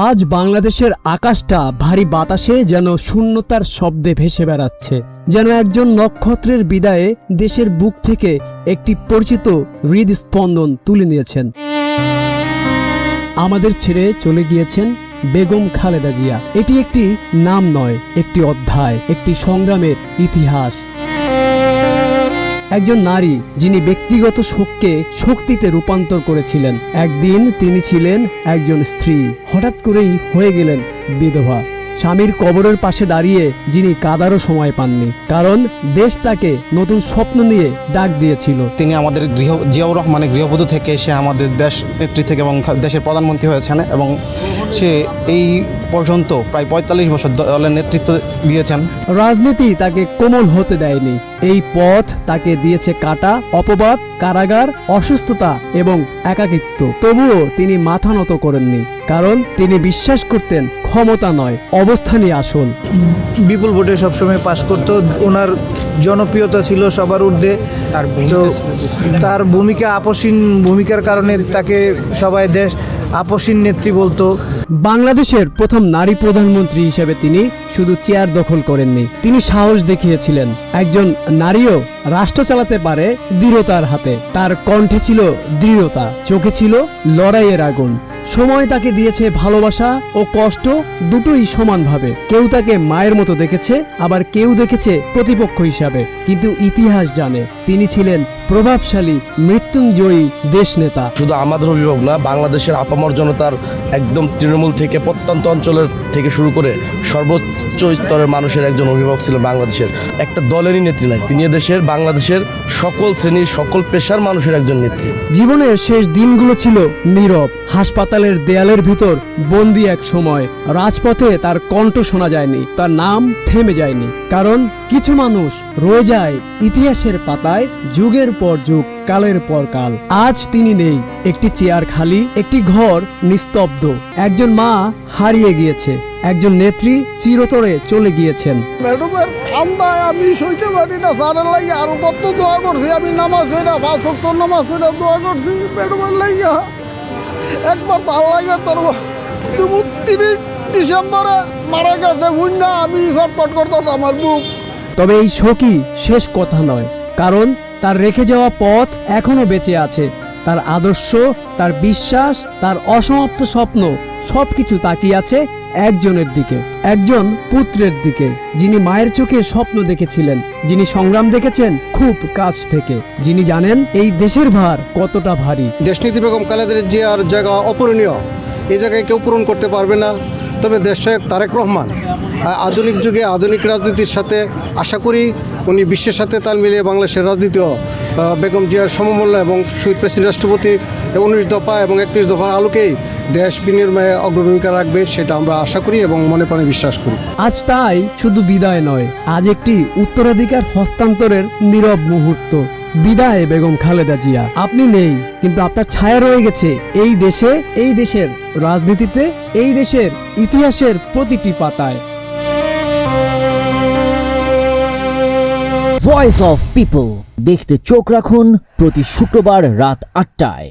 আজ বাংলাদেশের আকাশটা ভারী বাতাসে যেন শূন্যতার শব্দে ভেসে বেড়াচ্ছে, যেন একজন নক্ষত্রের বিদায়ে দেশের বুক থেকে একটি পরিচিত হৃদস্পন্দন তুলে নিয়েছেন। আমাদের ছেড়ে চলে গিয়েছেন বেগম খালেদা জিয়া। এটি একটি নাম নয়, একটি অধ্যায়, একটি সংগ্রামের ইতিহাস। একজন নারী যিনি ব্যক্তিগত শোককে শক্তিতে রূপান্তর করেছিলেন। একদিন তিনি ছিলেন একজন স্ত্রী, হঠাৎ করেই হয়ে গেলেন বিধবা। স্বামীর কবরের পাশে দাঁড়িয়ে যিনি কাঁদারও সময় পাননি, কারণ দেশ তাকে নতুন স্বপ্ন নিয়ে ডাক দিয়েছিল। তিনি আমাদের জিয়াউর রহমানের গৃহবধূ থেকে সে আমাদের দেশ নেত্রী থেকে এবং দেশের প্রধানমন্ত্রী হয়েছেন এবং সে এই পর্যন্ত প্রায় ৪৫ বছর দলের নেতৃত্ব দিয়েছেন। রাজনীতি তাকে কোমল হতে দেয়নি। এই পথ তাকে দিয়েছে কাটা, অপবাদ, কারাগার, অসুস্থতা এবং একাকিত্ব। তবুও তিনি মাথা নত করেননি, কারণ তিনি বিশ্বাস করতেন ক্ষমতা নয়, অবস্থানই আসল। বিপুল ভোটে সবসময় পাশ করত। ওনার জনপ্রিয়তা ছিল সবার ঊর্ধ্বে। তো তার আপসীন ভূমিকার কারণে তাকে সবাই দেশ আপসীন নেত্রী বলতো। বাংলাদেশের প্রথম নারী প্রধানমন্ত্রী হিসেবে তিনি শুধু চেয়ার দখল করেননি, তিনি সাহস দেখিয়েছিলেন। একজন নারীও রাষ্ট্র চালাতে পারে দৃঢ়তার হাতে। তার কণ্ঠে ছিল দৃঢ়তা, চোখে ছিল লড়াইয়ের আগুন। সময় তাকে দিয়েছে ভালোবাসা ও কষ্ট দুটোই সমানভাবে। কেউ তাকে মায়ের মতো দেখেছে, আবার কেউ দেখেছে প্রতিপক্ষ হিসাবে। কিন্তু ইতিহাস জানে তিনি ছিলেন প্রভাবশালী, মৃত্যুঞ্জয়ী দেশনেতা। শুধু আমাদের অভিভাবক না, বাংলাদেশের আপামর জনতার একদম তৃণমূল থেকে প্রত্যন্ত অঞ্চলের থেকে শুরু করে সর্বোচ্চ স্তরের মানুষের একজন অভিভাবক ছিলেন বাংলাদেশের। একটা দলেরই নেত্রী নয়, তিনি দেশের বাংলাদেশের সকল শ্রেণীর সকল পেশার মানুষের একজন নেত্রী। জীবনের শেষ দিনগুলো ছিল নীরব। হাসপাতালের দেয়ালের ভিতর বন্দি এক সময়। রাজপথে তার কণ্ঠ শোনা যায়নি, তার নাম থেমে যায়নি, কারণ কিছু মানুষ রয়ে যায় ইতিহাসের পাতায় যুগের পর যুগ, কালের পর কাল। আজ তিনি নেই, একটি চেয়ার খালি, একটি ঘর নিস্তব্ধ। একজন মা হারিয়ে গিয়েছে, একজন নেত্রী চিরতরে চলে গিয়েছেন। ম্যাডামের কান্দায় আমি সইতে পারি না। স্যারের লাগে আরো কত দোয়া করছি, আমি নামাজ পড়ি না, 5 ওয়াক্ত নামাজ পড়ি না, দোয়া করছি ম্যাডামের লাগিয়া। একবার তার লাগে তোর 30 ডিসেম্বরে মারা গেছে বুঝনা, আমি ছটফট করতেছি আমার বুক। তবে এই শোকই শেষ কথা নয়, কারণ তার রেখে যাওয়া পথ এখনো বেঁচে আছে। তার আদর্শ, তার বিশ্বাস, তার অসমাপ্ত স্বপ্ন সবকিছু তাকিয়ে আছে একজনের দিকে, একজন পুত্রের দিকে, যিনি মায়ের চোখে স্বপ্ন দেখেছিলেন, যিনি সংগ্রাম দেখেছেন খুব কাছ থেকে, যিনি জানেন এই দেশের ভার কতটা ভারী। দেশনেত্রী বেগম খালেদা জিয়ার জায়গা অপূরণীয়। এই জায়গায় কেউ পূরণ করতে পারবে না। তবে দেশনায়ক তারেক রহমান আধুনিক যুগে আধুনিক রাজনীতির সাথে আশা করি উনি বিশ্বের সাথে তাল মিলিয়ে বাংলাদেশের রাজনীতিও বেগম জিয়ার সমমূল্য এবং শহীদ প্রেসিডেন্ট রাষ্ট্রপতি 19 দফা এবং 31 দফার আলোকেই দেশ বিনির্মাণে অগ্রভূমিকা রাখবে, সেটা আমরা আশা করি এবং মনে প্রাণে বিশ্বাস করি। আজ তাই শুধু বিদায় নয়, আজ একটি উত্তরাধিকার হস্তান্তরের নীরব মুহূর্ত। বিদায় বেগম খালেদা জিয়া, আপনি নেই, কিন্তু আপনার ছায়া রয়ে গেছে এই দেশে, এই দেশের রাজনীতিতে, এই দেশের ইতিহাসের প্রতিটি পাতায়। ভয়েস অফ পিপল দেখতে চোখ রাখুন প্রতি শুক্রবার রাত 8টায়।